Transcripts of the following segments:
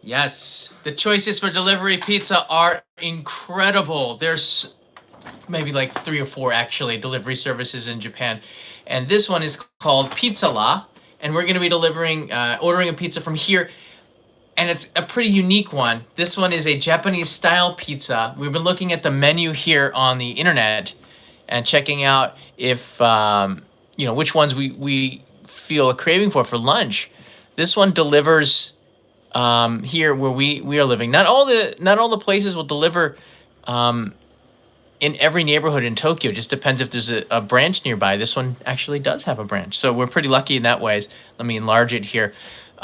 Yes, the choices for delivery pizza are incredible. There's maybe like 3 or 4 actually delivery services in Japan, and this one is called Pizza-la, and we're going to be ordering a pizza from here, and it's a pretty unique one. This one is a Japanese style pizza. We've been looking at the menu here on the internet and checking out if which ones we feel a craving for lunch. This one delivers here where we are living. Not all the places will deliver in every neighborhood in Tokyo. It just depends if there's a branch nearby. This one actually does have a branch, so we're pretty lucky in that ways. Let me enlarge it here.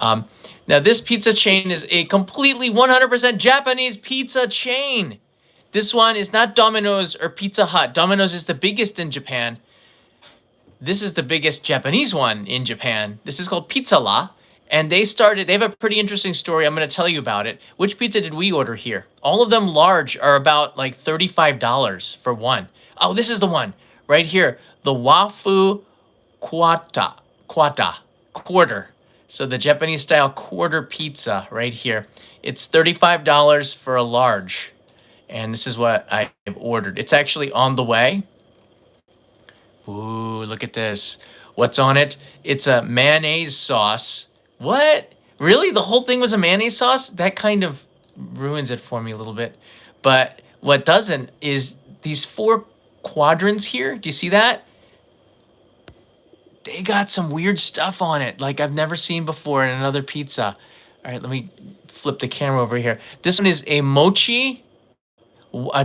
Now this pizza chain is a completely 100% Japanese pizza chain. This one is not Domino's or Pizza Hut. Domino's is the biggest in Japan. This is the biggest Japanese one in Japan. This is called Pizza-la. And they have a pretty interesting story. I'm going to tell you about it. Which pizza did we order here? All of them large are about like $35 for one. Oh, this is the one right here. The Wafu Quattro, quarter. So the Japanese style quarter pizza right here. It's $35 for a large. And this is what I have ordered. It's actually on the way. Ooh, look at this. What's on it? It's a mayonnaise sauce. What? Really? The whole thing was a mayonnaise sauce? That kind of ruins it for me a little bit. But what doesn't is these 4 quadrants here. Do you see that? They got some weird stuff on it like I've never seen before in another pizza. All right, let me flip the camera over here. This one is a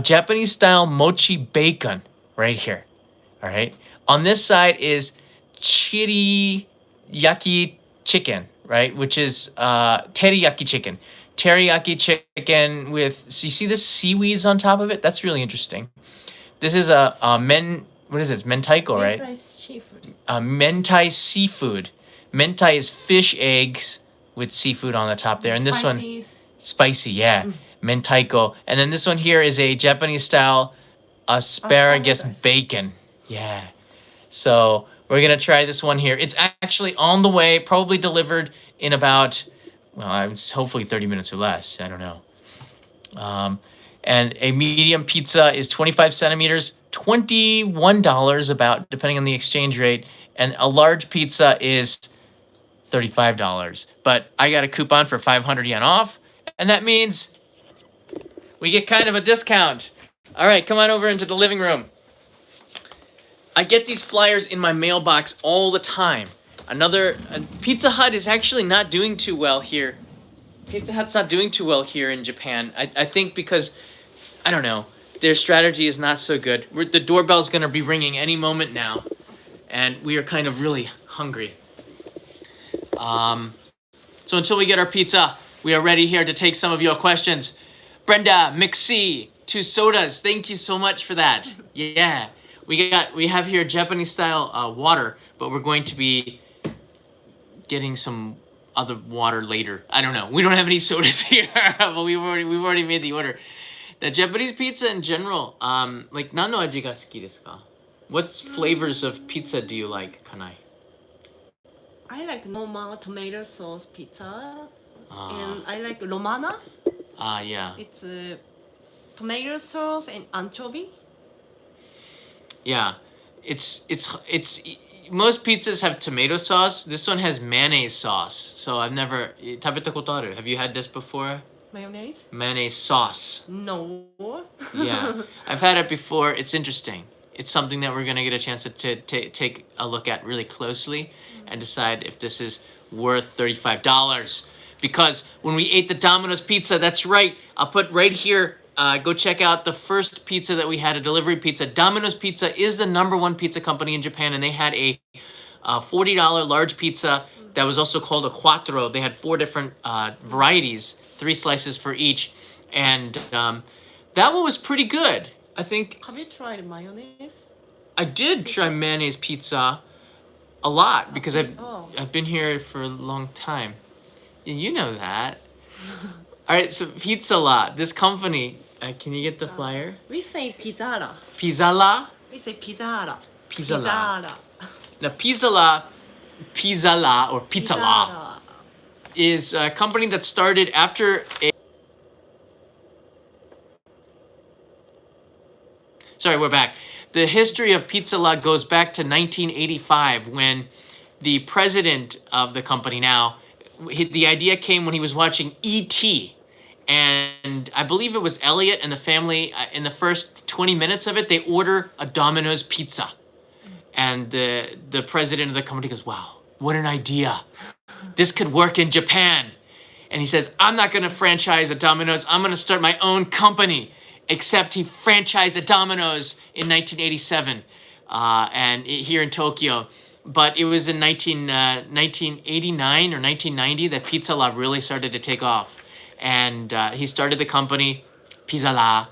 Japanese style mochi bacon right here. All right. On this side is Teriyaki Chicken, right? Which is Teriyaki Chicken. Teriyaki Chicken with, so you see the seaweeds on top of it? That's really interesting. This is what is this? Mentaiko, right? Mentai seafood. Mentai seafood. Mentai is fish eggs with seafood on the top there. And this one, spicy, yeah. Mentaiko. And then this one here is a Japanese style asparagus bacon. Yeah. So we're going to try this one here. It's actually on the way, probably delivered in about, hopefully 30 minutes or less. I don't know. And a medium pizza is 25 centimeters, $21 about, depending on the exchange rate. And a large pizza is $35. But I got a coupon for 500 yen off. And that means we get kind of a discount. All right, come on over into the living room. I get these flyers in my mailbox all the time. Pizza Hut is actually not doing too well here. Pizza Hut's not doing too well here in Japan. I think because, I don't know, their strategy is not so good. The doorbell's going to be ringing any moment now. And we are kind of really hungry. So until we get our pizza, we are ready here to take some of your questions. Brenda, Mixie, 2 sodas. Thank you so much for that. Yeah. We have here Japanese style water, but we're going to be getting some other water later. I don't know. We don't have any sodas here, but we've already made the order. The Japanese pizza in general, like nan no aji ga suki desu ka? What flavors of pizza do you like, Kanai? I like normal tomato sauce pizza, and I like Romana. Yeah. It's tomato sauce and anchovy. Yeah, it's most pizzas have tomato sauce. This one has mayonnaise sauce. So I've never tabeta koto aru. Have you had this before? Mayonnaise? Mayonnaise sauce. No. Yeah, I've had it before. It's interesting. It's something that we're gonna get a chance to take a look at really closely and decide if this is worth $35. Because when we ate the Domino's pizza, that's right. I'll put right here. Go check out the first pizza that we had, a delivery pizza. Domino's Pizza is the #1 pizza company in Japan, and they had a $40 large pizza that was also called a Quattro. They had 4 different varieties, 3 slices for each, and that one was pretty good. I think. Have you tried mayonnaise? I did try mayonnaise pizza a lot because I've been here for a long time. You know that. All right, so Pizza-la, this company. Can you get the flyer? We say pizzara. Pizzala? We say pizzara. Pizzala. Now, Pizzala or Pizzala is a company that started after a... Sorry, we're back. The history of Pizzala goes back to 1985 when the president of the company now, the idea came when he was watching E.T. And I believe it was Elliot and the family, in the first 20 minutes of it, they order a Domino's pizza. And the president of the company goes, wow, what an idea. This could work in Japan. And he says, I'm not going to franchise a Domino's. I'm going to start my own company. Except he franchised a Domino's in 1987 here in Tokyo. But it was in 1989 or 1990 that Pizzala really started to take off. And he started the company, Pizzala,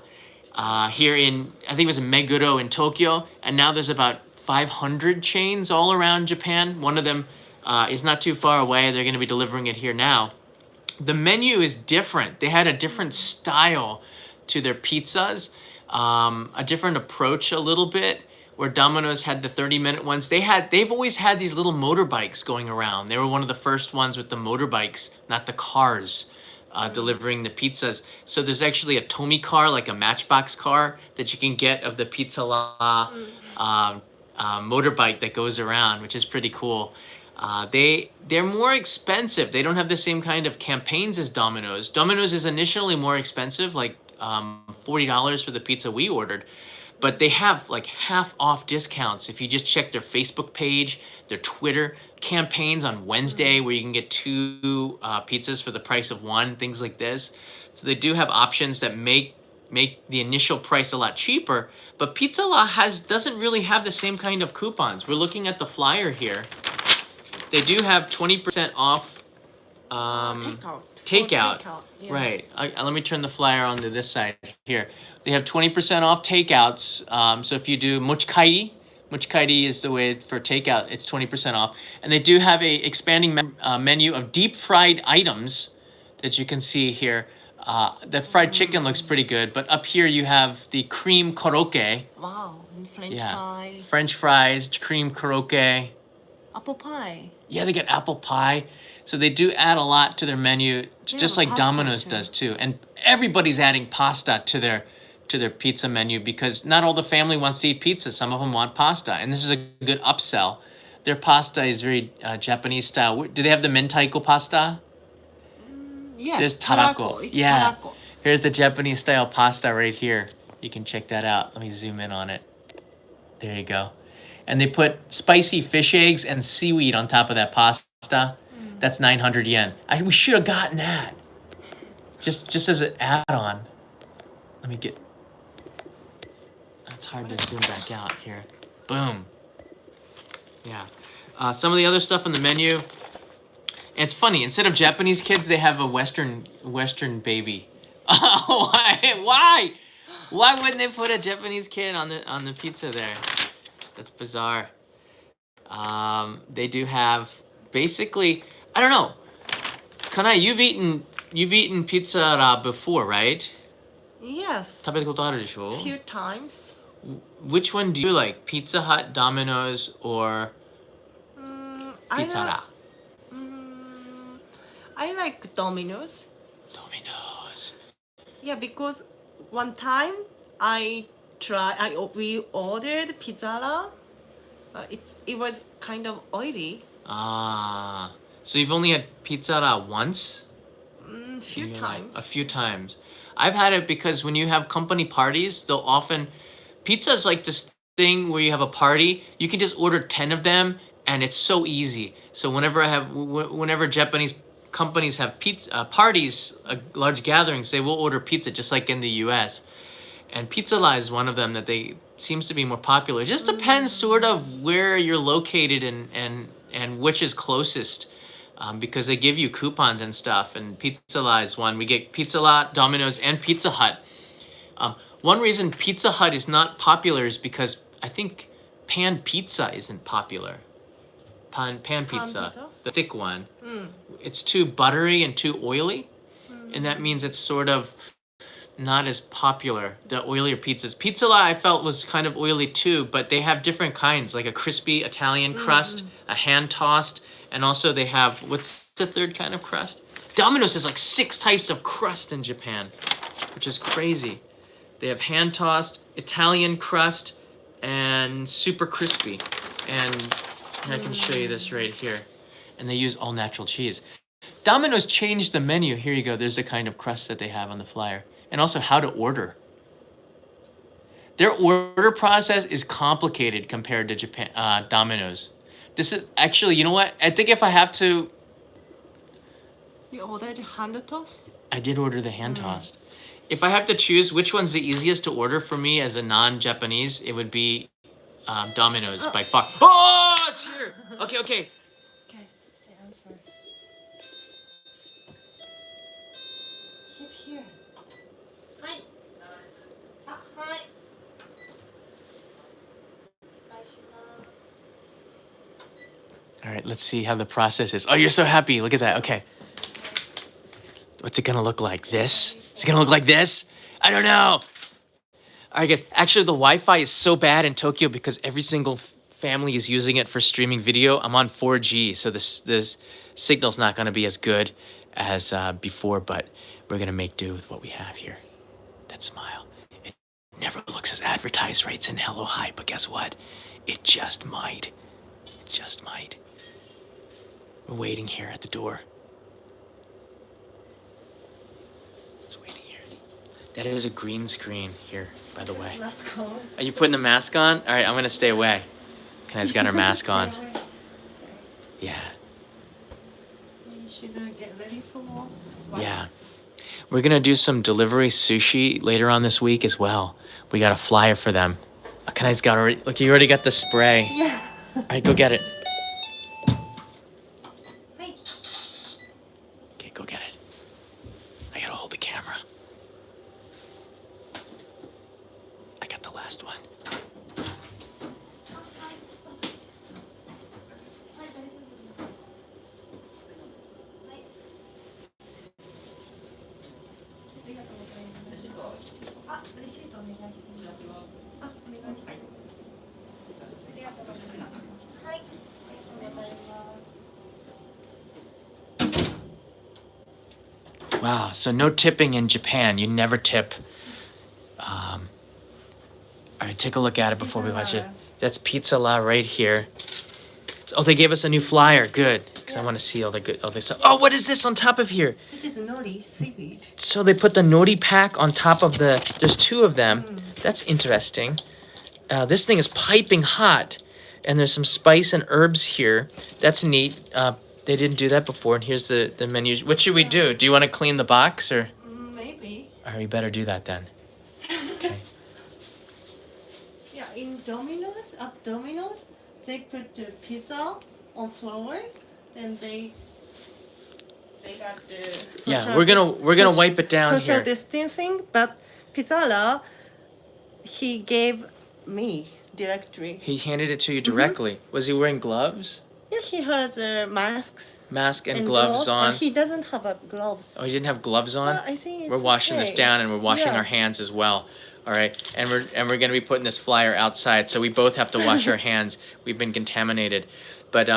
here in, I think it was in Meguro in Tokyo. And now there's about 500 chains all around Japan. One of them is not too far away. They're going to be delivering it here now. The menu is different. They had a different style to their pizzas, a different approach a little bit, where Domino's had the 30-minute ones. They've always had these little motorbikes going around. They were one of the first ones with the motorbikes, not the cars, delivering the pizzas. So there's actually a Tomi car, like a Matchbox car, that you can get of the Pizzala motorbike that goes around, which is pretty cool. They're more expensive. They don't have the same kind of campaigns as Domino's. Domino's is initially more expensive, like $40 for the pizza we ordered, but they have like half off discounts if you just check their Facebook page, their Twitter campaigns on Wednesday where you can get 2 pizzas for the price of 1, things like this. So they do have options that make the initial price a lot cheaper, but Pizzala doesn't really have the same kind of coupons. We're looking at the flyer here. They do have 20% off takeout. Yeah. Right. Let me turn the flyer onto this side here. They have 20% off takeouts. So if you do mochi is the way for takeout. It's 20% off. And they do have a expanding menu of deep fried items that you can see here. The fried chicken looks pretty good, but up here you have the cream korokke. Wow, and French fry. French fries, cream korokke. Apple pie. Yeah, they get apple pie. So they do add a lot to their menu, just like Domino's does too. And everybody's adding pasta to their pizza menu because not all the family wants to eat pizza. Some of them want pasta, and this is a good upsell. Their pasta is very Japanese style. Do they have the mentaiko pasta? Yes. There's tarako. It's yeah. tarako. Here's the Japanese style pasta right here. You can check that out. Let me zoom in on it. There you go. And they put spicy fish eggs and seaweed on top of that pasta. That's 900 yen. We should have gotten that. Just as an add-on. Let me get... It's hard to zoom back out here. Boom. Yeah. Some of the other stuff on the menu. And it's funny. Instead of Japanese kids, they have a Western baby. Oh, why? Why wouldn't they put a Japanese kid on the pizza there? That's bizarre. They do have basically, I don't know. Kanai, you've eaten pizza before, right? Yes. 食べたことあるでしょ? Few times. Which one do you like? Pizza Hut, Domino's, or Pizza? I like Domino's. Domino's. Yeah, because one time we ordered pizza. It was kind of oily. Ah, so you've only had pizza once? Few times. A few times. I've had it because when you have company parties, they'll often... Pizza is like this thing where you have a party, you can just order 10 of them, and it's so easy. So whenever Japanese companies have pizza parties, large gatherings, they will order pizza just like in the U.S. And Pizzala is one of them that seems to be more popular. It just depends sort of where you're located and which is closest. Because they give you coupons and stuff, and Pizzala is one. We get Pizzala, Domino's, and Pizza Hut. One reason Pizza Hut is not popular is because I think pan pizza isn't popular. Pan pizza, the thick one. It's too buttery and too oily, and that means it's sort of not as popular, the oilier pizzas. Pizza I felt was kind of oily too, but they have different kinds, like a crispy Italian crust, a hand tossed, and also they have, what's the third kind of crust? Domino's has like 6 types of crust in Japan, which is crazy. They have hand tossed, Italian crust, and super crispy. And I can show you this right here. And they use all natural cheese. Domino's changed the menu. Here you go. There's the kind of crust that they have on the flyer. And also how to order. Their order process is complicated compared to Japan, Domino's. This is actually, you know what? I think if I have to... You ordered hand toss? I did order the hand tossed. If I have to choose which one's the easiest to order for me as a non-Japanese, it would be Domino's by far. Oh, it's here. Okay. Okay, the answer. He's here. Hi. Hi. All right, let's see how the process is. Oh, you're so happy. Look at that. Okay. What's it gonna look like? This? Is it gonna look like this? I don't know. All right, guys. Actually, the Wi-Fi is so bad in Tokyo because every single family is using it for streaming video. I'm on 4G, so this signal's not gonna be as good as before, but we're gonna make do with what we have here. That smile. It never looks as advertised, right? It's in Hello Hi, but guess what? It just might. It just might. We're waiting here at the door. That is a green screen here, by the way. Let's go. Are you putting the mask on? All right, I'm gonna stay away. Kana's got her mask on. Yeah. You should get ready for more. Yeah. We're gonna do some delivery sushi later on this week as well. We got a flyer for them. Kana's got already. Look, you already got the spray. Yeah. All right, go get it. Hey. Okay, go get it. I gotta hold the camera. I got the last one. Wow, so no tipping in Japan. You never tip. All right, take a look at it before we watch it. That's Pizza La right here. Oh, they gave us a new flyer. Good, because I want to see all the good, all the stuff. Oh, what is this on top of here? This is nori seaweed. So they put the nori pack on top of the. There's 2 of them. That's interesting. This thing is piping hot, and there's some spice and herbs here. That's neat. They didn't do that before, and here's the menu. What should we do? Do you want to clean the box, or? Maybe. All right, we better do that then. Okay. Yeah, in Domino's, at Domino's, they put the pizza on floor, then they got the Yeah, we're gonna wipe it down social here. distancing, but Pizzala, he gave me directly. He handed it to you directly. Was he wearing gloves? Yeah, he has masks Mask and gloves on. He doesn't have gloves. Oh, he didn't have gloves on? Well, I think it's We're washing this okay. down, and we're washing Yeah. our hands as well. All right, and we're gonna be putting this flyer outside, so we both have to wash our hands. We've been contaminated, but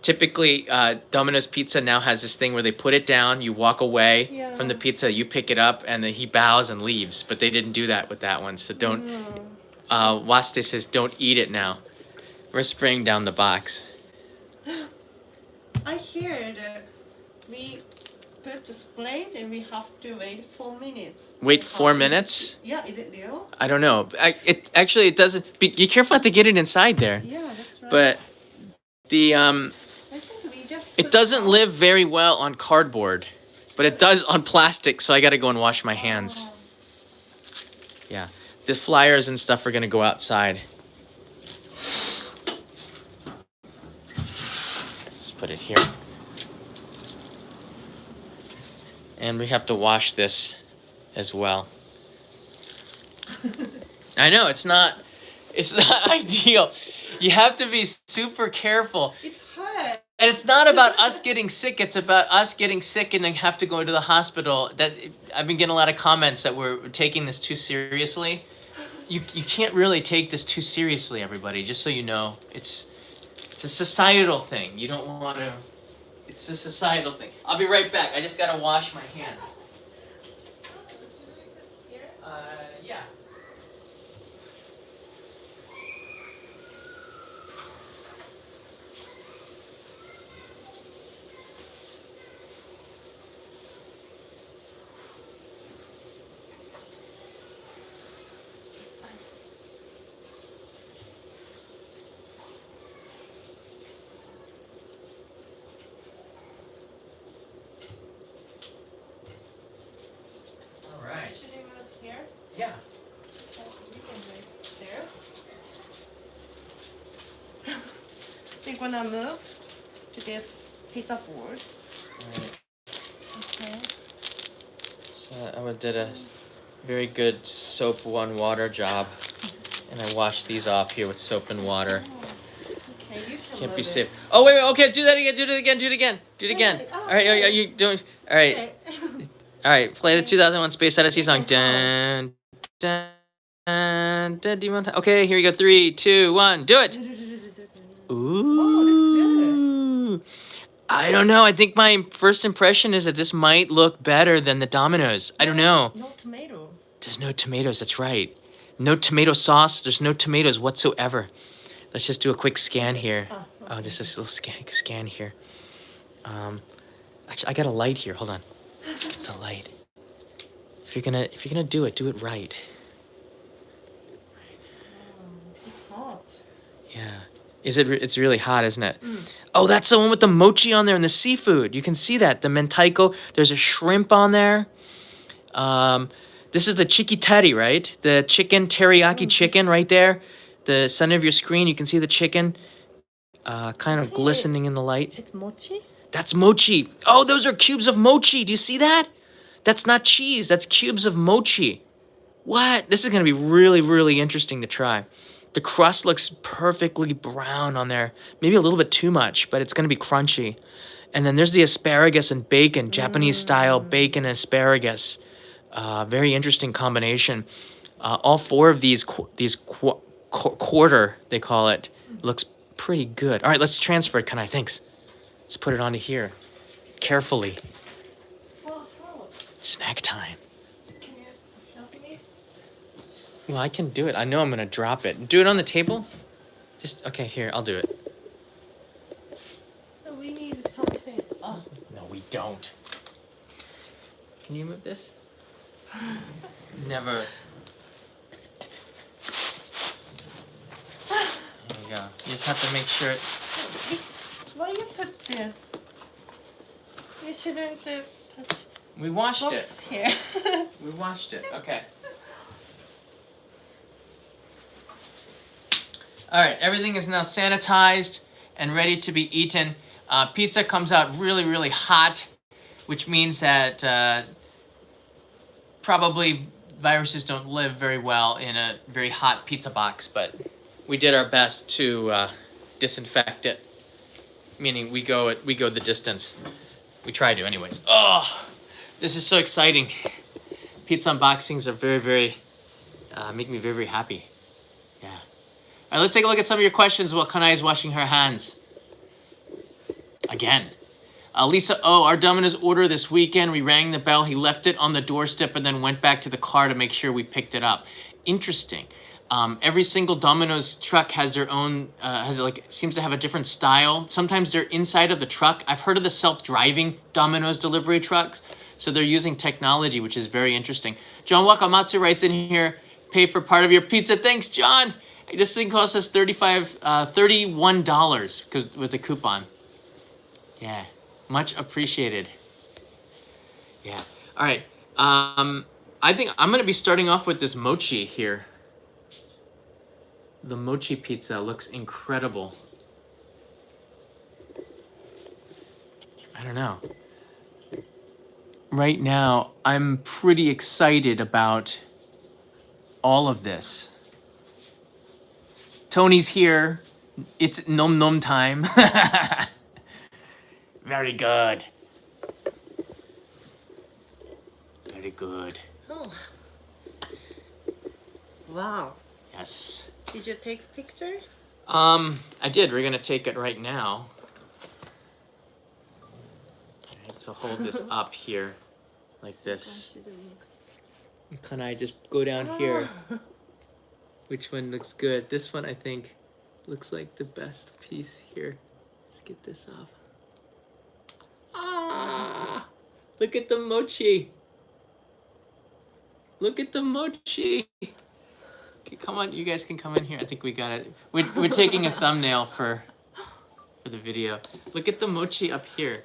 typically Domino's Pizza now has this thing where they put it down, you walk away from the pizza, you pick it up, and then he bows and leaves. But they didn't do that with that one, so don't. Waste says don't eat it now. We're spraying down the box. I heard we put the spray and we have to wait 4 minutes. Wait 4 minutes? Yeah, is it real? I don't know. It doesn't. Be careful not to get it inside there. Yeah, that's right. But the I think we just it doesn't live very well on cardboard, but it does on plastic. So I got to go and wash my hands. Yeah, the flyers and stuff are gonna go outside. Let's put it here. And we have to wash this as well. I know it's not ideal. You have to be super careful. It's hard. And it's not about us getting sick. It's about us getting sick and then have to go to the hospital. That I've been getting a lot of comments that we're taking this too seriously. You can't really take this too seriously, everybody. Just so you know, it's a societal thing. You don't want to. It's a societal thing. I'll be right back. I just gotta wash my hands. Yeah. All right. Should we move here? Yeah. You can move there. We're gonna move to this pizza board. All right. Okay. So I did a very good soap one water job, and I washed these off here with soap and water. Okay, you can Can't move be it. safe. Oh wait, okay, do that again, do it again, do it again, do it again. Hey, oh, All right, are you doing? All right, Okay. all right. Play the Okay. 2001 Space Odyssey song. Okay, Dun, dun, dun. Do you want? Okay, here we go. 3, 2, 1, do it. Ooh. I don't know. I think my first impression is that this might look better than the Domino's. I don't know. No tomato. There's no tomatoes. That's right. No tomato sauce. There's no tomatoes whatsoever. Let's just do a quick scan here. Oh, just this little scan here. Actually, I got a light here. Hold on. It's a light. If you're gonna do it right. It's hot. Yeah. It's really hot, isn't it? Oh, that's the one with the mochi on there and the seafood. You can see that. The mentaiko. There's a shrimp on there. This is the chickitari, right? The chicken, teriyaki chicken right there. The center of your screen, you can see the chicken kind of glistening in the light. It's mochi? That's mochi. Oh, those are cubes of mochi. Do you see that? That's not cheese. That's cubes of mochi. What? This is going to be really, really interesting to try. The crust looks perfectly brown on there. Maybe a little bit too much, but it's going to be crunchy. And then there's the asparagus and bacon, Japanese style bacon and asparagus. Very interesting combination. All four of these quarter, they call it, looks pretty good. All right, let's transfer it, Kanai. Thanks. Let's put it onto here. Carefully. Oh, how? Snack time. Can you help me? Well, I can do it. I know I'm going to drop it. Do it on the table? Okay, here, I'll do it. No, we need something. Oh, no, we don't. Can you move this? Never. There you go. You just have to make sure it... Why you put this? You shouldn't put We washed box it. here. We washed it. Okay. All right, everything is now sanitized and ready to be eaten. Pizza comes out really, really hot, which means that probably viruses don't live very well in a very hot pizza box, but we did our best to disinfect it. Meaning we go the distance. We try to, anyways. Oh, this is so exciting. Pizza unboxings are very, very make me very, very happy. Yeah. All right, let's take a look at some of your questions while Kanai is washing her hands. Again. Lisa O, our Domino's order this weekend. We rang the bell. He left it on the doorstep and then went back to the car to make sure we picked it up. Interesting. Every single Domino's truck has their own, seems to have a different style. Sometimes they're inside of the truck. I've heard of the self-driving Domino's delivery trucks. So they're using technology, which is very interesting. John Wakamatsu writes in here, pay for part of your pizza. Thanks, John. This thing costs us $31 with the coupon. Yeah, much appreciated. Yeah. All right. I think I'm going to be starting off with this mochi here. The mochi pizza looks incredible. I don't know. Right now, I'm pretty excited about all of this. Tony's here. It's nom nom time. Very good. Very good. Oh. Wow. Yes. Did you take a picture? I did. We're gonna take it right now. Alright, so hold this up here like this. Can I just go down here? Which one looks good? This one I think looks like the best piece here. Let's get this off. Ah! Look at the mochi. Look at the mochi. Okay, come on, you guys can come in here. I think we got it. We're taking a thumbnail for the video. Look at the mochi up here.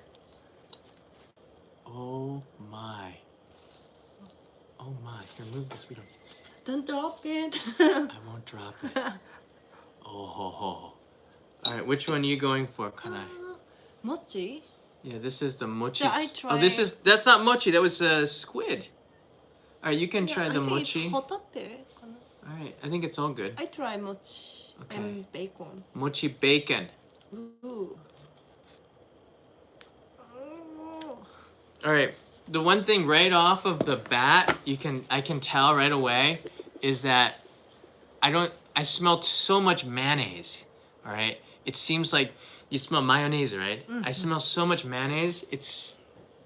Oh my. Oh my. Here, move this. We Don't drop it. I won't drop it. Oh ho ho. Alright, which one are you going for, Kanai? Mochi? Yeah, this is the mochi. Yeah, I Oh, that's not mochi. That was squid. Alright, you can try the I mochi. think it's hotate. Alright, I think it's all good. I try mochi Okay. and bacon. Mochi bacon. Ooh. All right. The one thing right off of the bat, I can tell right away, is that I smelled so much mayonnaise. All right. It seems like you smell mayonnaise, right? Mm-hmm. I smell so much mayonnaise.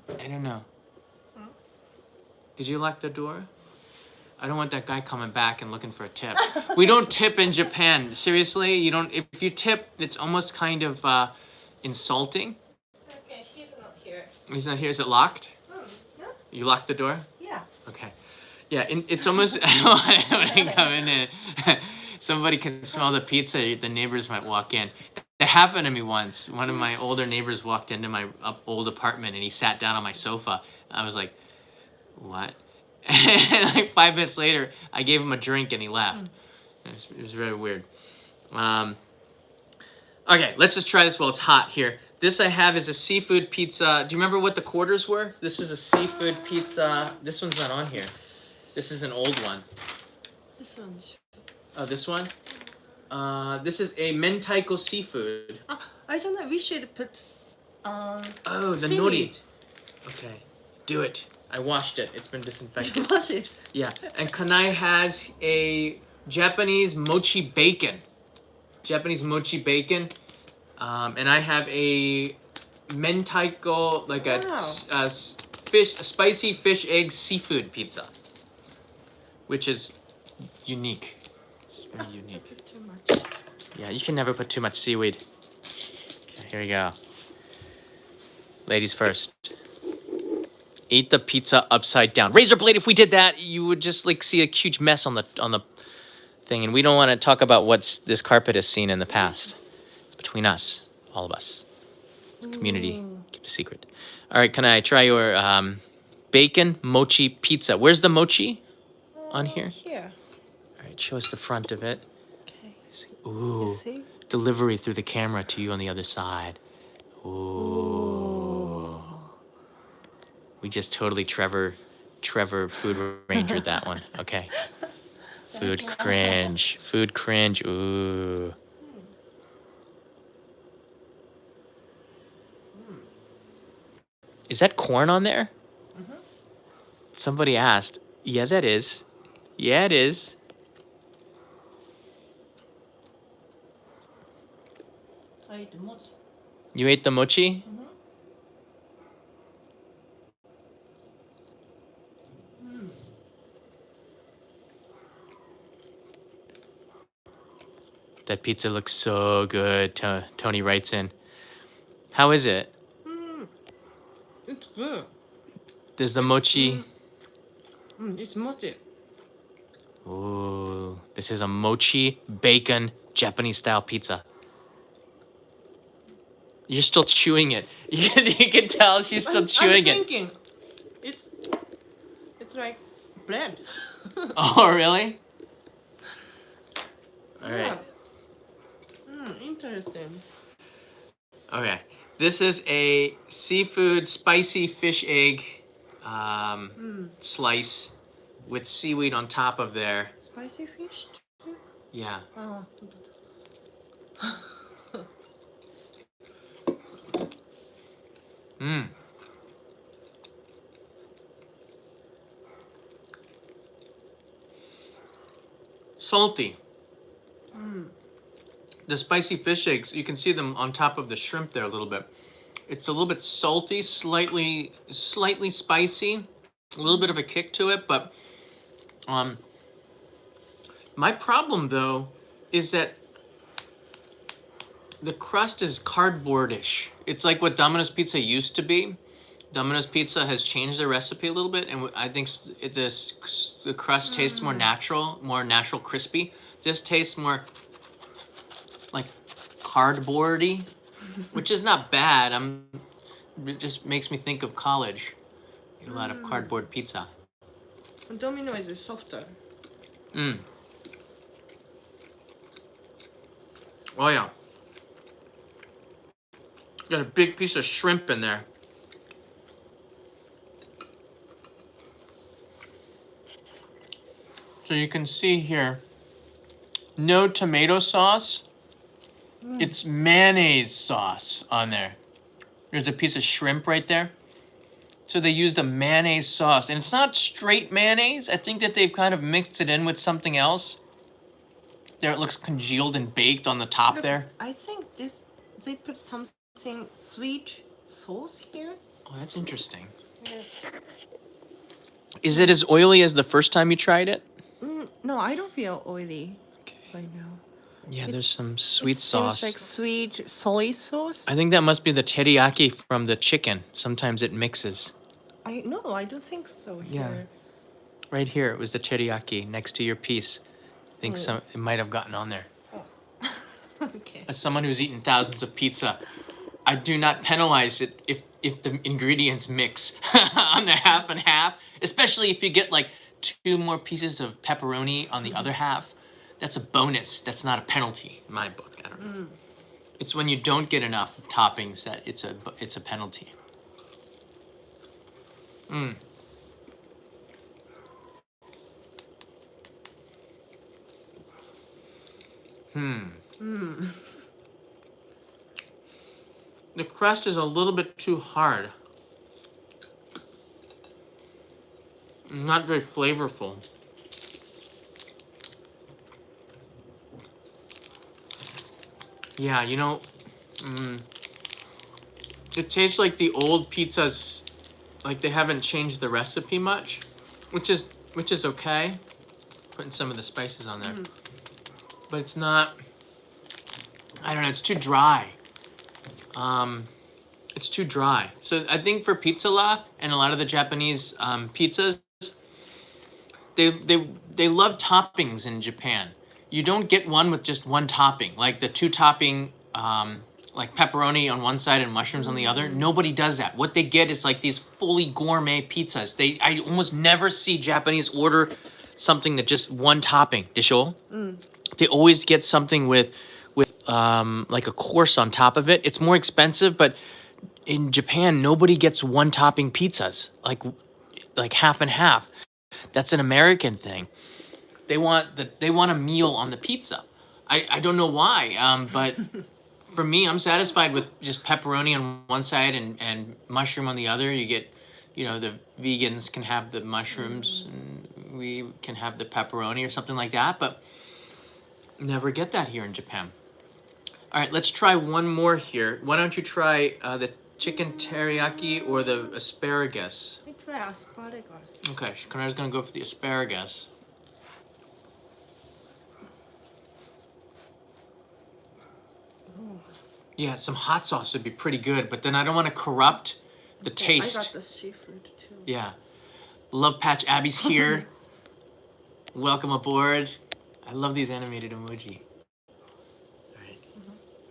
I don't know. Did you lock the door? I don't want that guy coming back and looking for a tip. We don't tip in Japan. Seriously, you don't. If you tip, it's almost kind of insulting. Okay, he's not here. He's not here. Is it locked? Yeah. You locked the door? Yeah. Okay. Yeah, it's almost when I come in, somebody can smell the pizza. The neighbors might walk in. That happened to me once. One of my older neighbors walked into my old apartment and he sat down on my sofa. I was like, "What?" And like 5 minutes later, I gave him a drink and he left. It was very weird. Okay, let's just try this while it's hot here. This I have is a seafood pizza. Do you remember what the quarters were? This was a seafood pizza. This one's not on here. This is an old one. This one. Oh, this one? This is a mentaiko seafood. I don't know. We should put. Oh, the seaweed. nori. Okay, do it. I washed it. It's been disinfected. Wash it. Yeah, and Kanai has a Japanese mochi bacon. Japanese mochi bacon. And I have a mentaiko, like a spicy fish egg seafood pizza, which is unique. It's very unique. Put too much. Yeah, you can never put too much seaweed. Okay, here we go. Ladies first. Eat the pizza upside down. Razor blade. If we did that, you would just like see a huge mess on the thing, and we don't want to talk about what this carpet has seen in the past. It's between us, all of us, the community. Keep it a secret. All right, can I try your bacon mochi pizza? Where's the mochi on here? Here. All right, show us the front of it. Okay. Ooh, You see? delivery through the camera to you on the other side. Ooh. We just totally Trevor Food Ranger that one. Okay. Food cringe. Food cringe. Ooh. Is that corn on there? Somebody asked. Yeah, that is. Yeah, it is. I eat mochi. You ate the mochi? That pizza looks so good, Tony writes in. How is it? It's good. There's the mochi. It's mochi. Ooh, this is a mochi bacon Japanese style pizza. You're still chewing it. You can tell she's still chewing I'm it. thinking, it's like bread. Oh, really? All right. Interesting. Okay. This is a seafood spicy fish egg slice with seaweed on top of there. Spicy fish too? Yeah. Mmm. Salty. The spicy fish eggs, you can see them on top of the shrimp there a little bit. It's a little bit salty, slightly spicy, a little bit of a kick to it, but my problem though is that the crust is cardboardish. It's like what Domino's pizza used to be. Domino's pizza has changed their recipe a little bit, and I think the crust tastes more natural, crispy. This tastes more like cardboardy, which is not bad. It just makes me think of college. Eat a lot of cardboard pizza. Domino is softer. Mm. Oh yeah. Got a big piece of shrimp in there. So you can see here, no tomato sauce. It's mayonnaise sauce on there. There's a piece of shrimp right there. So they used a mayonnaise sauce. And it's not straight mayonnaise. I think that they've kind of mixed it in with something else. There it looks congealed and baked on the top. Look, there. I think they put something sweet sauce here. Oh, that's interesting. Yeah. Is it as oily as the first time you tried it? No, I don't feel oily right now. Yeah, there's some sweet sauce. It seems like sweet soy sauce. I think that must be the teriyaki from the chicken. Sometimes it mixes. I don't think so here. Yeah. Right here, it was the teriyaki next to your piece. I think it might have gotten on there. Oh. Okay. As someone who's eaten thousands of pizza, I do not penalize it if the ingredients mix on the half and half, especially if you get like 2 more pieces of pepperoni on the other half. That's a bonus. That's not a penalty in my book. I don't know. It's when you don't get enough toppings that it's a penalty. The crust is a little bit too hard. Not very flavorful. Yeah, you know, it tastes like the old pizzas, like they haven't changed the recipe much, which is okay. Putting some of the spices on there, but it's not. I don't know. It's too dry. It's too dry. So I think for pizza and a lot of the Japanese pizzas, they love toppings in Japan. You don't get one with just one topping, like the 2 topping, like pepperoni on one side and mushrooms on the other. Nobody does that. What they get is like these fully gourmet pizzas. I almost never see Japanese order something that just one topping. Desho? They always get something with like a course on top of it. It's more expensive, but in Japan, nobody gets one topping pizzas, like half and half. That's an American thing. They want a meal on the pizza. I don't know why, but for me, I'm satisfied with just pepperoni on one side and mushroom on the other. You get, the vegans can have the mushrooms and we can have the pepperoni or something like that, but never get that here in Japan. All right, let's try one more here. Why don't you try the chicken teriyaki or the asparagus? Let me try asparagus. Okay, Kanara's gonna go for the asparagus. Yeah, some hot sauce would be pretty good, but then I don't want to corrupt the taste. I got the seafood too. Yeah. Love Patch Abby's here. Welcome aboard. I love these animated emoji. All right,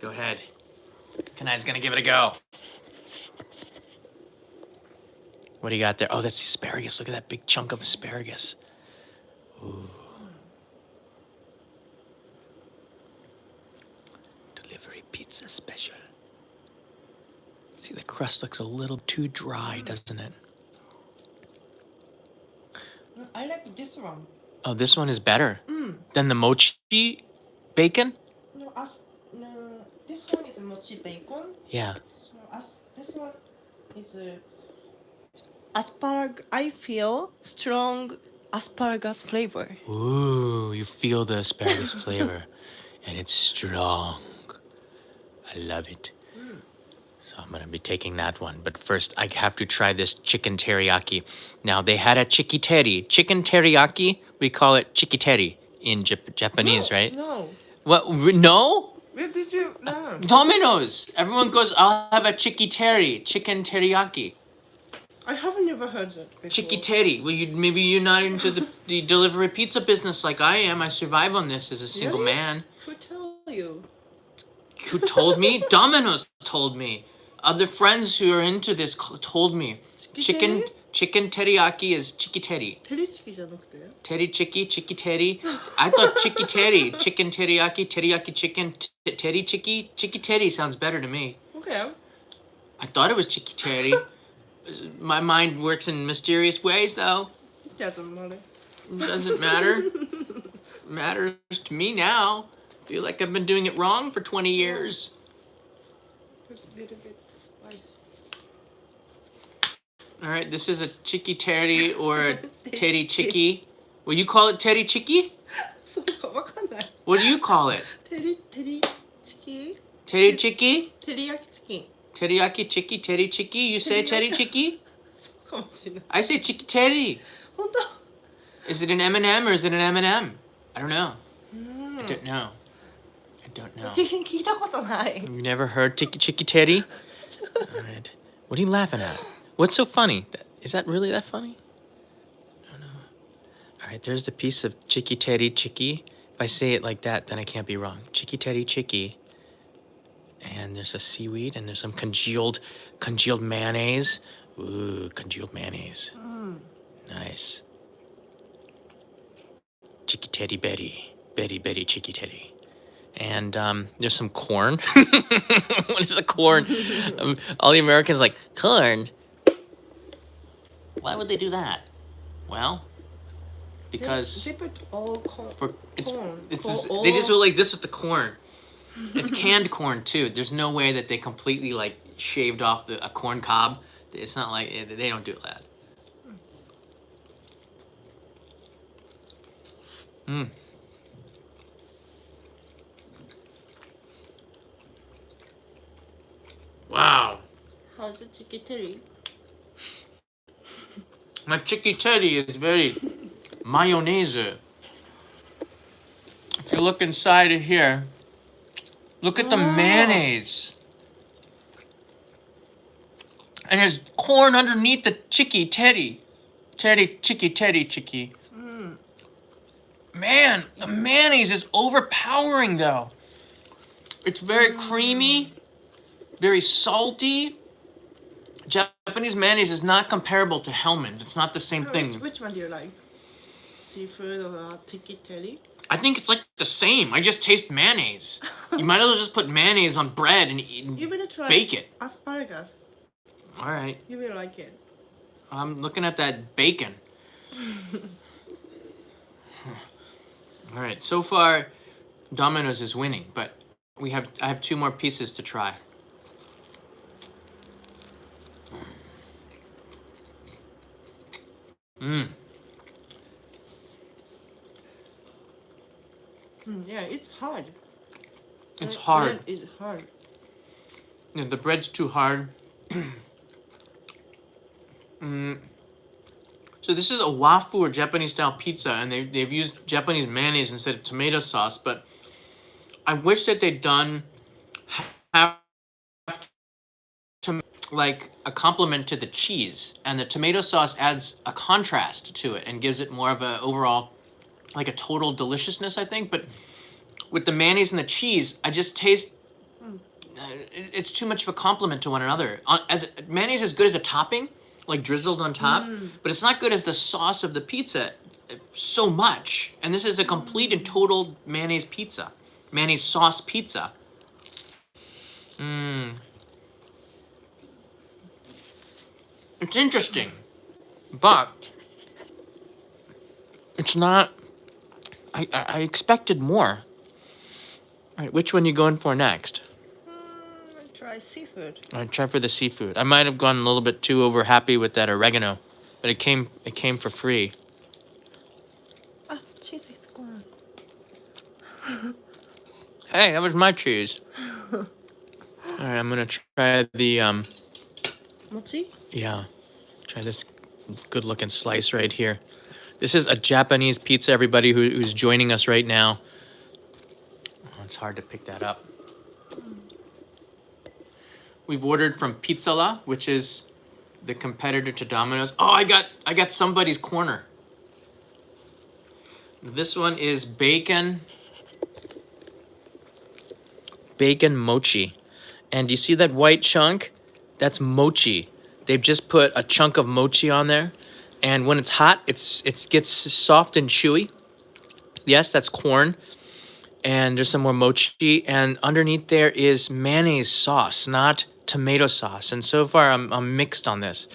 go ahead. Kanai's gonna give it a go. What do you got there? Oh, that's the asparagus. Look at that big chunk of asparagus. Ooh. Delivery pizza special. See, the crust looks a little too dry, doesn't it? I like this one. Oh, this one is better than the Mochi Bacon? No, this one is Mochi Bacon. Yeah. So this one It's a asparagus. I feel strong asparagus flavor. Ooh, you feel the asparagus flavor, and it's strong. I love it. So I'm gonna be taking that one. But first, I have to try this chicken teriyaki. Now, they had a chikiteri. Chicken teriyaki, we call it chikiteri in Japanese, right? No. What? No? Where did you learn? Domino's. Everyone goes, I'll have a chikiteri, chicken teriyaki. I have never heard that before. Chikiteri. Well, maybe you're not into the delivery pizza business like I am. I survive on this as a single Really? man. Who tell you? Who told me? Domino's told me. Other friends who are into this told me. Chicken teriyaki is chikiteri. Teriyaki じゃなくて? Teri chiki I thought chikiteri. Chicken teriyaki chicken, teri chikiteri sounds better to me. Okay. I thought it was chikiteri. My mind works in mysterious ways, though. It doesn't matter. Doesn't matter. Matters to me now. Feel like I've been doing it wrong for 20 years. Just a little bit spice. All right, this is a chikiteri or a teri chiki. Will you call it teri chiki? そうかわかんない。 What do you call it? テリチキ Teri chiki? テリヤキチキン Teriyaki chiki, teri chiki? You say teri chiki? そうかもしれない。 I say chikiteri. 本当 Is it an M&M or is it an M&M? I don't know. うん I don't know. I don't know. 聞いたことない。 You never heard chikiteri? All right. What are you laughing at? What's so funny? Is that really that funny? I don't know. All right, there's the piece of chikiteri chiki. If I say it like that, then I can't be wrong. Chikiteri chiki. And there's a seaweed, and there's some congealed mayonnaise. Ooh, congealed mayonnaise. うん。 Nice. Chikiteri Betty chikiteri. And there's some corn. What is a corn? All the Americans like, corn? Why would they do that? Well, because They put all corn. they just go like this with the corn. It's canned corn too. There's no way that they completely like shaved off a corn cob. It's not like they don't do that. Mm. Wow. How's the chikiteri? My chikiteri is very mayonnaise. If you look inside of here, look at the mayonnaise. And there's corn underneath the chikiteri. Chiki. Mm. Man, the mayonnaise is overpowering though. It's very creamy, very salty. Japanese mayonnaise is not comparable to Hellmann's. It's not the same thing. Which one do you like? Seafood or chikiteri? I think it's like the same. I just taste mayonnaise. You might as well just put mayonnaise on bread and You better try bake it. asparagus. All right. You will like it. I'm looking at that bacon. All right. So far, Domino's is winning, but I have 2 more pieces to try. Mmm. Yeah, it's hard. It's hard. It's hard. Yeah, the bread's too hard. So this is a wafu or Japanese style pizza, and they've used Japanese mayonnaise instead of tomato sauce, but I wish that they'd done have like a complement to the cheese, and the tomato sauce adds a contrast to it and gives it more of a overall like a total deliciousness, I think. But with the mayonnaise and the cheese, I just taste it's too much of a compliment to one another. As mayonnaise is good as a topping, like drizzled on top, but it's not good as the sauce of the pizza so much. And this is a complete and total mayonnaise pizza, mayonnaise sauce pizza. It's interesting, but it's not. I expected more. All right, which one are you going for next? I try try seafood. I try for the seafood. I might have gone a little bit too over happy with that oregano, but it came for free. Ah, cheese is gone. Hey, that was my cheese. All right, I'm gonna try the Mochi? yeah, try this good looking slice right here. This is a Japanese pizza, everybody who's joining us right now. Oh, it's hard to pick that up. We've ordered from Pizzala, which is the competitor to Domino's. Oh, I got somebody's corner. This one is bacon mochi. And you see that white chunk? That's mochi. They've just put a chunk of mochi on there. And when it's hot, it gets soft and chewy. Yes, that's corn. And there's some more mochi. And underneath there is mayonnaise sauce, not tomato sauce. And so far, I'm mixed on this.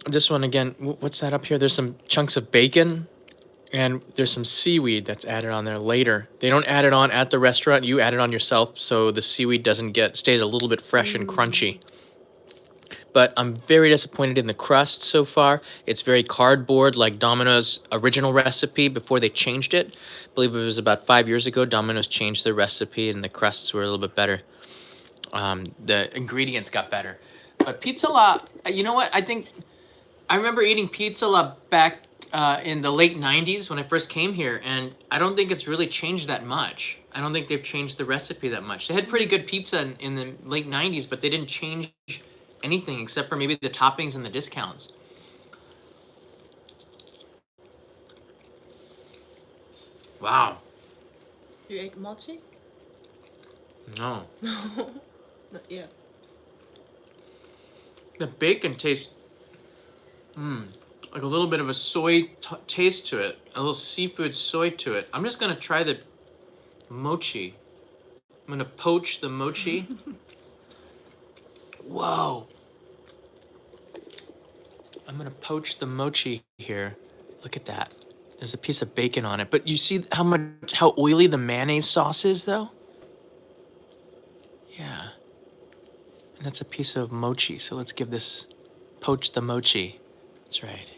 This one again, what's that up here? There's some chunks of bacon. And there's some seaweed that's added on there later. They don't add it on at the restaurant. You add it on yourself, so the seaweed stays a little bit fresh and crunchy. But I'm very disappointed in the crust so far. It's very cardboard, like Domino's original recipe before they changed it. I believe it was about 5 years ago. Domino's changed their recipe, and the crusts were a little bit better. The ingredients got better. But Pizza La, you know what? I remember eating Pizza La back in the late 90s when I first came here, and I don't think it's really changed that much. I don't think they've changed the recipe that much. They had pretty good pizza in the late 90s, but they didn't change anything except for maybe the toppings and the discounts. Wow. You ate mochi? No. No, not yet. The bacon tastes like a little bit of a soy taste to it, a little seafood soy to it. I'm just gonna try the mochi. I'm gonna poach the mochi. Whoa. I'm gonna poach the mochi here. Look at that. There's a piece of bacon on it, but you see how oily the mayonnaise sauce is, though? Yeah. And that's a piece of mochi, so let's give this poach the mochi. That's right.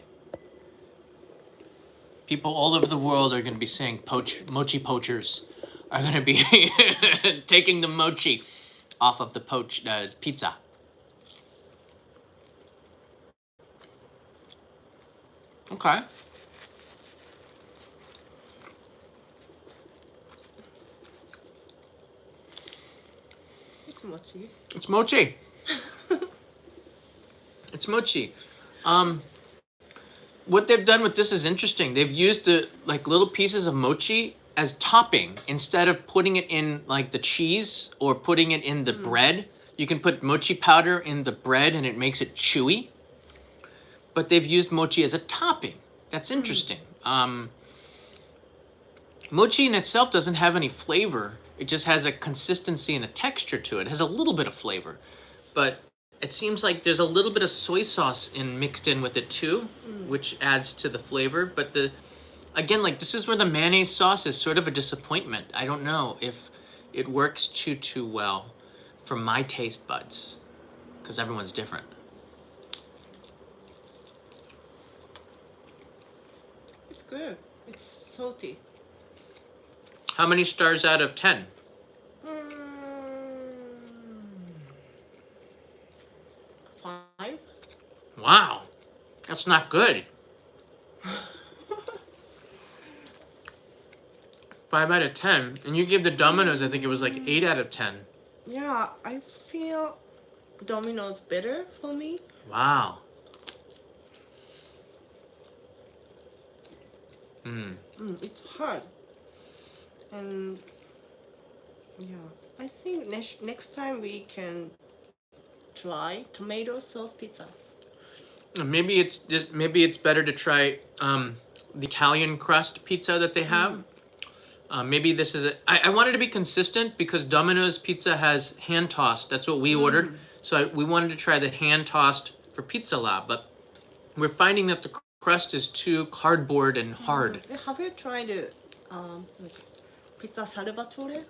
People all over the world are gonna be saying mochi poachers are gonna be taking the mochi off of the pizza. Okay. It's mochi. It's mochi. It's mochi. What they've done with this is interesting. They've used like little pieces of mochi as topping instead of putting it in like the cheese or putting it in the bread. You can put mochi powder in the bread and it makes it chewy. But they've used mochi as a topping. That's interesting. Mochi in itself doesn't have any flavor. It just has a consistency and a texture to it. It has a little bit of flavor. But it seems like there's a little bit of soy sauce mixed in with it too, which adds to the flavor. But again, like this is where the mayonnaise sauce is sort of a disappointment. I don't know if it works too well for my taste buds, because everyone's different. It's good. It's salty. How many stars out of 10? 5. Wow, that's not good. 5 out of 10, and you gave the Domino's, I think it was like 8 out of 10. Yeah, I feel Domino's better for me. Wow. It's hard. And yeah, I think next time we can try tomato sauce pizza. Maybe it's better to try the Italian crust pizza that they have. Maybe this is I wanted to be consistent because Domino's pizza has hand tossed. That's what we ordered. So we wanted to try the hand tossed for Pizza Lab, but we're finding that the crust is too cardboard and hard. Have you tried pizza Salvatore?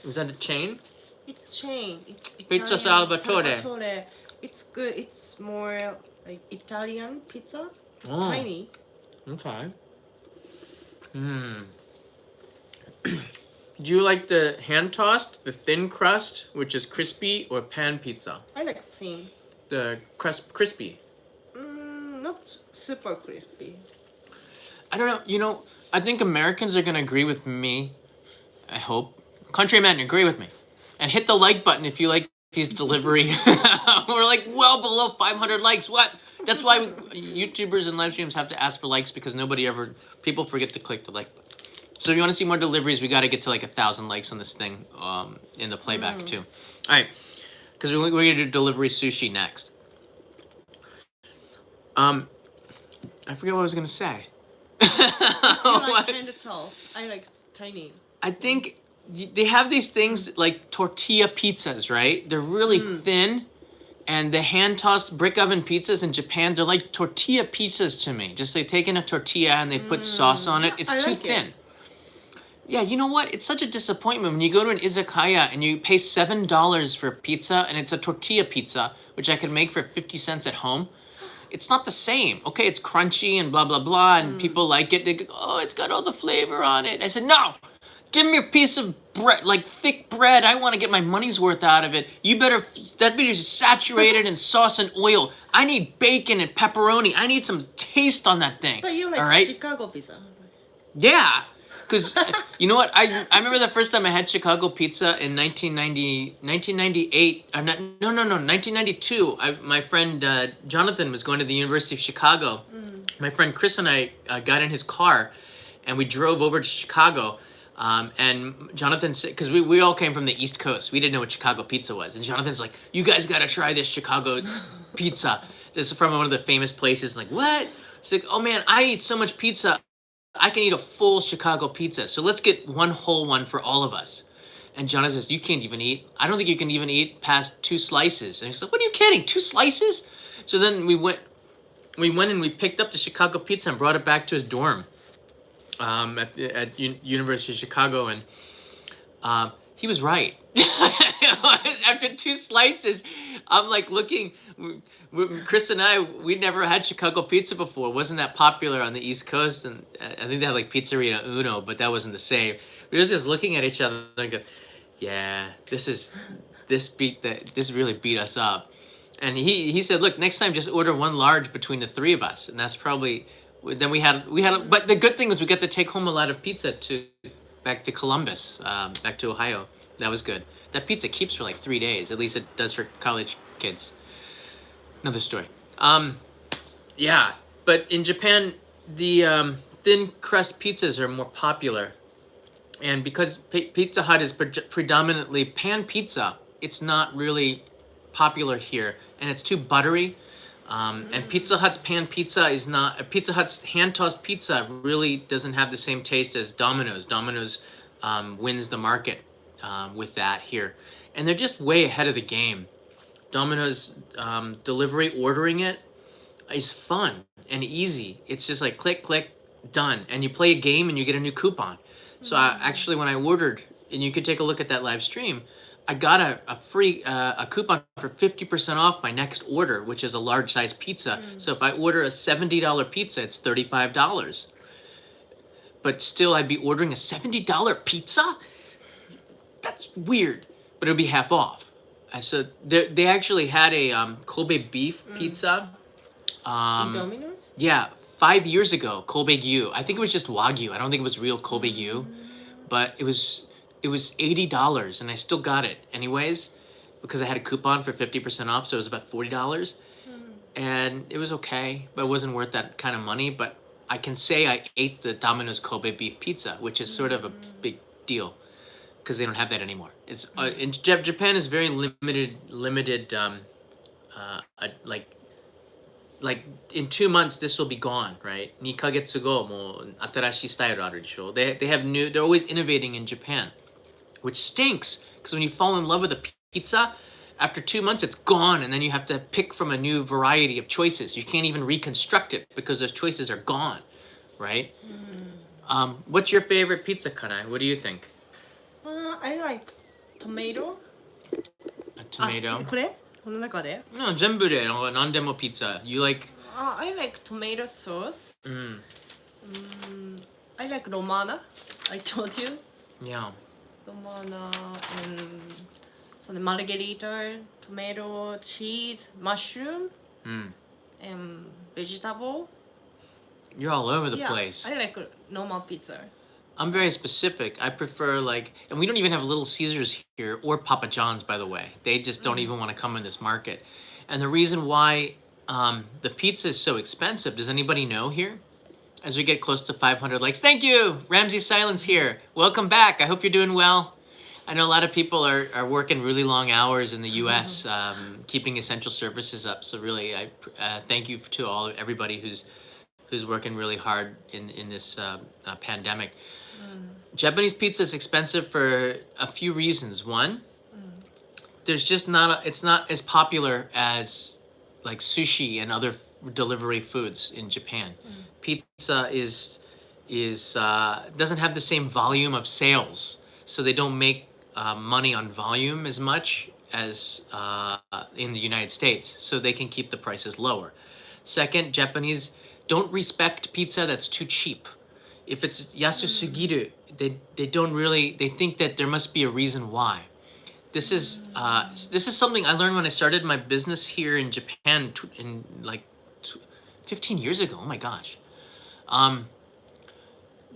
Is that a chain? It's chain. It's Pizza Italian. Salvatore. Salvatore. It's good. It's more like Italian pizza. It's Oh. tiny. Okay. Hmm. Do you like the hand tossed, the thin crust, which is crispy, or pan pizza? I like thin. The crust crispy. Not super crispy. I don't know. You know, I think Americans are gonna agree with me. I hope. Countrymen, agree with me, and hit the like button if you like these delivery. We're like well below 500 likes. What? That's why YouTubers and live streams have to ask for likes, because people forget to click the like button. So if you want to see more deliveries, we got to get to like 1,000 likes on this thing in the playback too. All right, because we're gonna do delivery sushi next. I forget what I was gonna say. I like kind of toast. I like tiny. I think they have these things like tortilla pizzas, right? They're really thin, and the hand-tossed brick oven pizzas in Japan, they're like tortilla pizzas to me. Just they take in a tortilla and they put sauce on it. It's I too like thin. it. Yeah, you know what? It's such a disappointment when you go to an izakaya and you pay $7 for a pizza, and it's a tortilla pizza, which I could make for 50 cents at home. It's not the same. Okay, it's crunchy and blah, blah, blah, and people like it. They go, oh, it's got all the flavor on it. I said, no, give me a piece of bread, like thick bread. I want to get my money's worth out of it. That means it's saturated in sauce and oil. I need bacon and pepperoni. I need some taste on that thing. But you like all right? Chicago pizza. Yeah, because you know what? I remember the first time I had Chicago pizza in 1998. 1992. My friend Jonathan was going to the University of Chicago. My friend Chris and I got in his car, and we drove over to Chicago. And Jonathan said, because we all came from the East Coast. We didn't know what Chicago pizza was. And Jonathan's like, you guys got to try this Chicago pizza. This is from one of the famous places. Like, what? He's like, oh man, I eat so much pizza. I can eat a full Chicago pizza. So let's get one whole one for all of us. And Jonathan says, you can't even eat. I don't think you can even eat past 2 slices. And he's like, what are you kidding? 2 slices? So then we went and we picked up the Chicago pizza and brought it back to his dorm at University of Chicago. And he was right. After 2 slices, I'm like looking. Chris and we'd never had Chicago pizza before. It wasn't that popular on the East Coast, and I think they had like Pizzeria Uno, but that wasn't the same. We were just looking at each other and go, "Yeah, this really beat us up." And he said, "Look, next time just order 1 large between the 3 of us," and that's probably. Then we had. But the good thing was we got to take home a lot of pizza back to Columbus, back to Ohio. That was good. That pizza keeps for like 3 days. At least it does for college kids. Another story. Yeah, but in Japan, the thin crust pizzas are more popular, and because Pizza Hut is predominantly pan pizza, it's not really popular here, and it's too buttery. And Pizza Hut's pan pizza is not. Pizza Hut's hand tossed pizza really doesn't have the same taste as Domino's. Domino's wins the market with that here, and they're just way ahead of the game. Domino's delivery ordering it is fun and easy. It's just like click, click, done. And you play a game and you get a new coupon. So when I ordered, and you could take a look at that live stream, I got a free a coupon for 50% off my next order, which is a large size pizza. So if I order a $70 pizza, it's $35. But still, I'd be ordering a $70 pizza? That's weird. But it'll be half off. So they actually had a Kobe beef pizza. In Domino's? Yeah, 5 years ago, Kobe Gyu. I think it was just Wagyu. I don't think it was real Kobe Gyu, but it was $80, and I still got it anyways because I had a coupon for 50% off, so it was about $40, and it was okay, but it wasn't worth that kind of money. But I can say I ate the Domino's Kobe beef pizza, which is sort of a big deal. Because they don't have that anymore. It's in Japan is very limited. Like in 2 months this will be gone, right? 2ヶ月後もう新しいスタイルあるでしょ. They have new. They're always innovating in Japan, which stinks. Because when you fall in love with a pizza, after 2 months it's gone, and then you have to pick from a new variety of choices. You can't even reconstruct it because those choices are gone, right? What's your favorite pizza, Kanai? What do you think? I like tomato. A tomato. これこの中で No, 全部で何でも pizza. You like? I like tomato sauce. I like Romana. I told you. Yeah. Romana and margherita, tomato, cheese, mushroom, and vegetable. You're all over the Yeah, place. I like normal pizza. I'm very specific. I prefer and we don't even have Little Caesars here or Papa John's, by the way. They just don't even want to come in this market. And the reason why the pizza is so expensive, does anybody know here? As we get close to 500 likes. Thank you! Ramsey Silence here. Welcome back. I hope you're doing well. I know a lot of people are working really long hours in the U.S., keeping essential services up. So really, I thank you to everybody who's working really hard in this pandemic. Japanese pizza is expensive for a few reasons. One, there's just it's not as popular as like sushi and other delivery foods in Japan. Pizza doesn't have the same volume of sales, so they don't make money on volume as much as in the United States, so they can keep the prices lower. Second, Japanese don't respect pizza that's too cheap. If it's yasusugiru, they don't really, they think that there must be a reason why. This is something I learned when I started my business here in Japan in 15 years ago. Oh my gosh.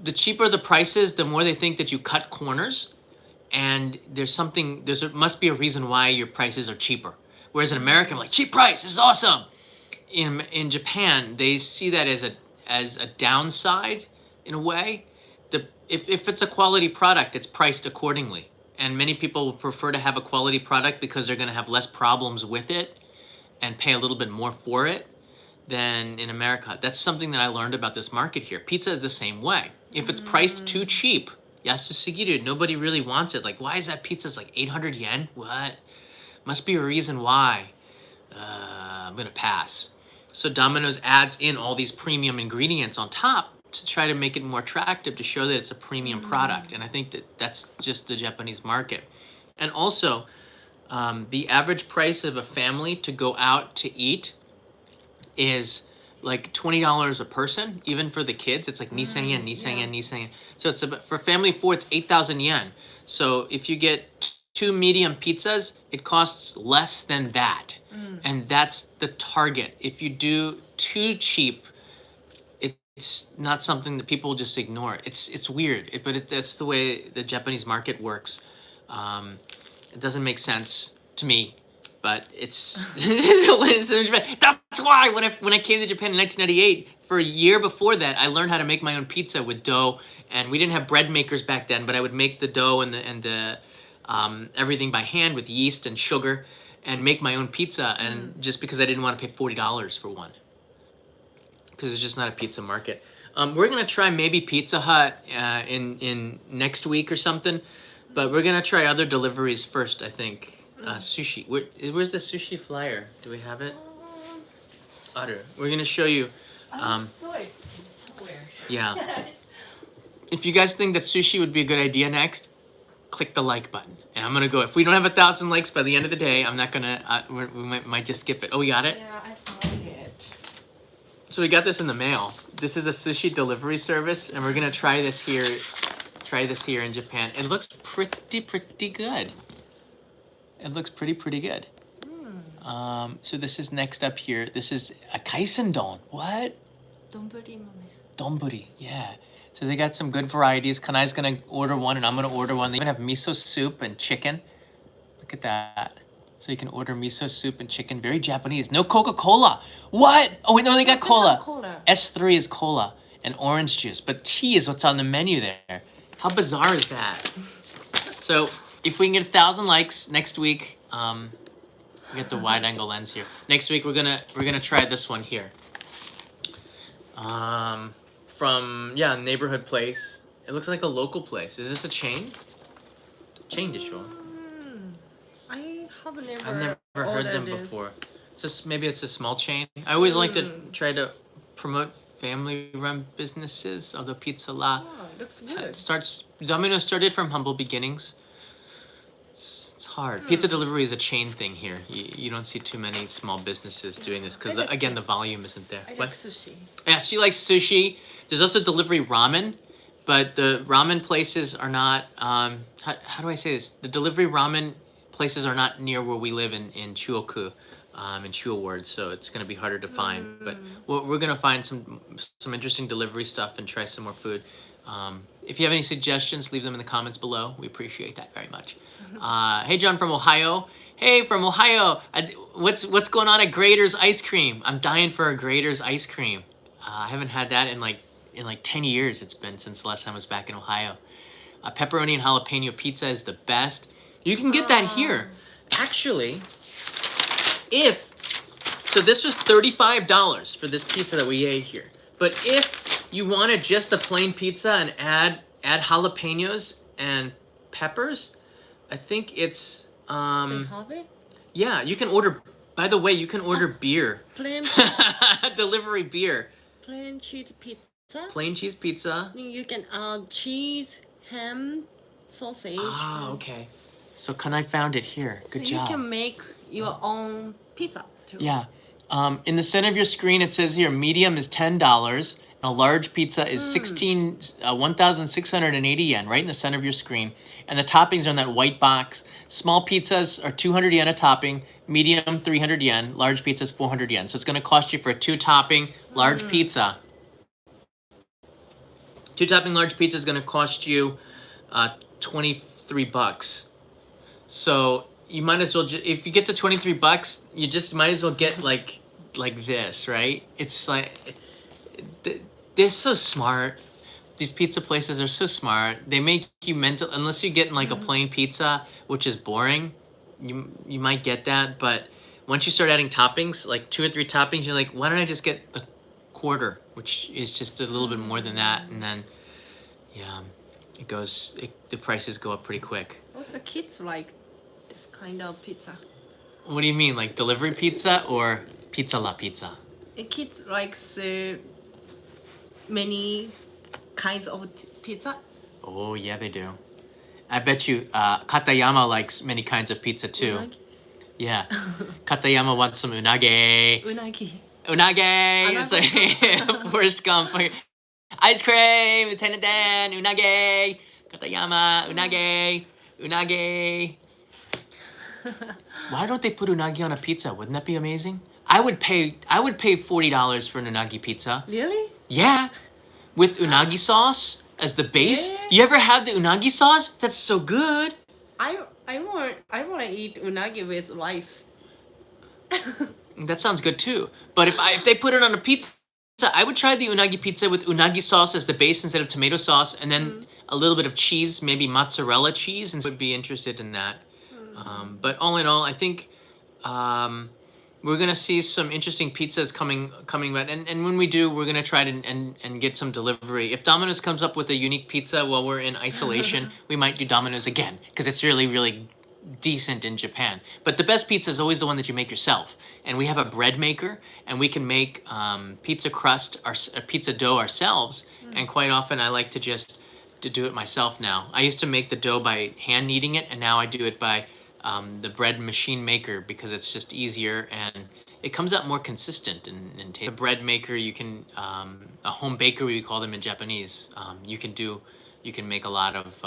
The cheaper the prices, the more they think that you cut corners, and must be a reason why your prices are cheaper. Whereas in America, I'm like, cheap price, this is awesome. In Japan, they see that as a downside in a way. If it's a quality product, it's priced accordingly. And many people will prefer to have a quality product because they're going to have less problems with it and pay a little bit more for it than in America. That's something that I learned about this market here. Pizza is the same way. If it's priced too cheap, yasusugiru, nobody really wants it. Like, why is that pizza's like 800 yen? What? Must be a reason why. I'm going to pass. So Domino's adds in all these premium ingredients on top to try to make it more attractive, to show that it's a premium product. And I think that's just the Japanese market. And also, the average price of a family to go out to eat is like $20 a person, even for the kids. It's like Nisen yen, Nisen yen, Nisen yen. So for family of 4, it's 8,000 yen. So if you get 2 medium pizzas, it costs less than that. And that's the target. If you do too cheap, it's not something that people just ignore. It's weird, but that's the way the Japanese market works. It doesn't make sense to me, but it's that's why when I came to Japan in 1998, for a year before that, I learned how to make my own pizza with dough, and we didn't have bread makers back then, but I would make the dough and the everything by hand with yeast and sugar, and make my own pizza. And just because I didn't want to pay $40 for one, because it's just not a pizza market. We're gonna try maybe Pizza Hut in next week or something, but we're gonna try other deliveries first. I think sushi. Where's the sushi flyer? Do we have it? Utter. We're gonna show you. I saw it somewhere. Yeah. If you guys think that sushi would be a good idea next, click the like button. And I'm gonna go. If we don't have 1,000 likes by the end of the day, I'm not gonna. We might just skip it. Oh, we got it. Yeah, I found it. So we got this in the mail. This is a sushi delivery service, and we're gonna try this here. Try this here in Japan. It looks pretty good. It looks pretty good. So this is next up here. This is a kaisendon. What? Donburi. Yeah. So they got some good varieties. Kanai's gonna order one, and I'm gonna order one. They even have miso soup and chicken. Look at that. So you can order miso soup and chicken. Very Japanese. No Coca-Cola. What? Oh, wait, no, they got cola. S3 is cola and orange juice, but tea is what's on the menu there. How bizarre is that? So if we can get 1,000 likes next week, we get the wide angle lens here. Next week we're gonna try this one here. From neighborhood place. It looks like a local place. Is this a chain? Chain dishwa. I've never heard them before. Maybe it's a small chain. I always like to try to promote family-run businesses. Although Pizza La looks good. Domino started from humble beginnings. hard. Pizza delivery is a chain thing here. You don't see too many small businesses doing this because, again, the volume isn't there. I like sushi. Yeah, she likes sushi. There's also delivery ramen, but the ramen places are not, how do I say this? The delivery ramen places are not near where we live in Chuoku, in Chuo Ward, so it's going to be harder to find. But we're going to find some interesting delivery stuff and try some more food. If you have any suggestions, leave them in the comments below. We appreciate that very much. Hey, John from Ohio. Hey, from Ohio. What's going on at Grader's Ice Cream? I'm dying for a Grader's Ice Cream. I haven't had that in like 10 years. It's been since the last time I was back in Ohio. Pepperoni and jalapeno pizza is the best. You can get that here. Actually, so this was $35 for this pizza that we ate here. But if you wanted just a plain pizza and add jalapenos and peppers, I think it's yeah, you can order, by the way, you can order beer. Plain Delivery beer. plain cheese pizza. Plain cheese pizza. You can add cheese, ham, sausage. Ah, okay. So I found it here. Good job. You can make your own pizza too. Yeah. In the center of your screen, it says here, medium is $10. A large pizza is 1,680 yen, right in the center of your screen. And the toppings are in that white box. Small pizzas are 200 yen a topping, medium 300 yen, large pizzas 400 yen. So it's going to cost you for a 2-topping large pizza. 2-topping large pizza is going to cost you $23. So you might as well, if you get to $23, you just might as well get like this, right? It's like, they're so smart. These pizza places are so smart. They make you mental, unless you're getting like a plain pizza, which is boring. You might get that, but once you start adding toppings, like 2 or 3 toppings, you're like, why don't I just get the quarter, which is just a little bit more than that, and then yeah, the prices go up pretty quick. Also, kids like this kind of pizza. What do you mean, like delivery pizza or pizza la pizza? Kids like many kinds of pizza. Oh yeah, they do. I bet you Katayama likes many kinds of pizza too. Unagi? Yeah. Katayama wants some unagi. Unagi. Unagi! It's like Forrest Gump. Ice cream! Lieutenant Dan! Unagi! Katayama! Unagi! Unagi! Why don't they put unagi on a pizza? Wouldn't that be amazing? I would pay $40 for an unagi pizza. Really? Yeah. With unagi sauce as the base. Yeah. You ever had the unagi sauce? That's so good. I want to eat unagi with rice. That sounds good too. But if they put it on a pizza, I would try the unagi pizza with unagi sauce as the base instead of tomato sauce, and then a little bit of cheese, maybe mozzarella cheese, and would be interested in that. But all in all, I think we're gonna see some interesting pizzas coming out, and when we do, we're gonna try to and get some delivery. If Domino's comes up with a unique pizza while we're in isolation, we might do Domino's again because it's really, really decent in Japan. But the best pizza is always the one that you make yourself. And we have a bread maker, and we can make pizza crust or pizza dough ourselves. And quite often, I like to do it myself now. I used to make the dough by hand kneading it, and now I do it by the bread machine maker because it's just easier and it comes out more consistent and taste. The bread maker, you can a home bakery, we call them in Japanese. You can make a lot of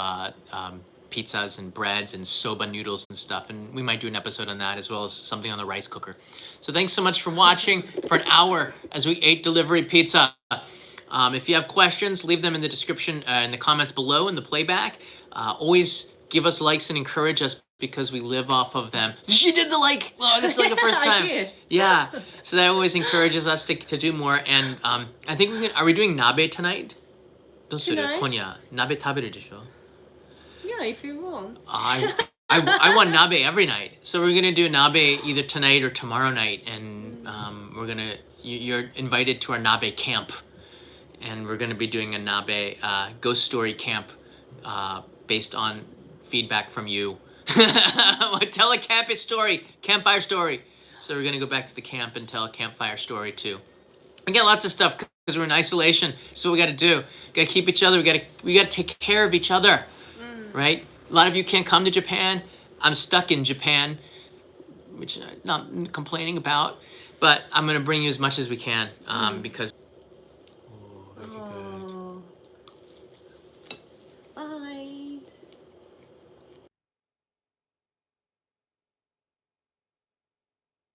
pizzas and breads and soba noodles and stuff, and we might do an episode on that as well as something on the rice cooker. So thanks so much for watching for an hour as we ate delivery pizza. If you have questions, leave them in the description in the comments below in the playback. Always give us likes and encourage us because we live off of them. She did the like! Oh, that's like the first time. I did. Yeah. So that always encourages us to do more. And I think are we doing nabe tonight? どうする? Tonight? 今夜鍋食べるでしょ? Yeah, if you want. I want nabe every night. So we're gonna do nabe either tonight or tomorrow night, and you're invited to our nabe camp, and we're gonna be doing a nabe ghost story camp based on feedback from you. Tell a campfire story. So we're gonna go back to the camp and tell a campfire story too. Again, lots of stuff because we're in isolation. So what we gotta do. We gotta keep each other. We gotta take care of each other. Right? A lot of you can't come to Japan. I'm stuck in Japan, which I'm not complaining about, but I'm gonna bring you as much as we can because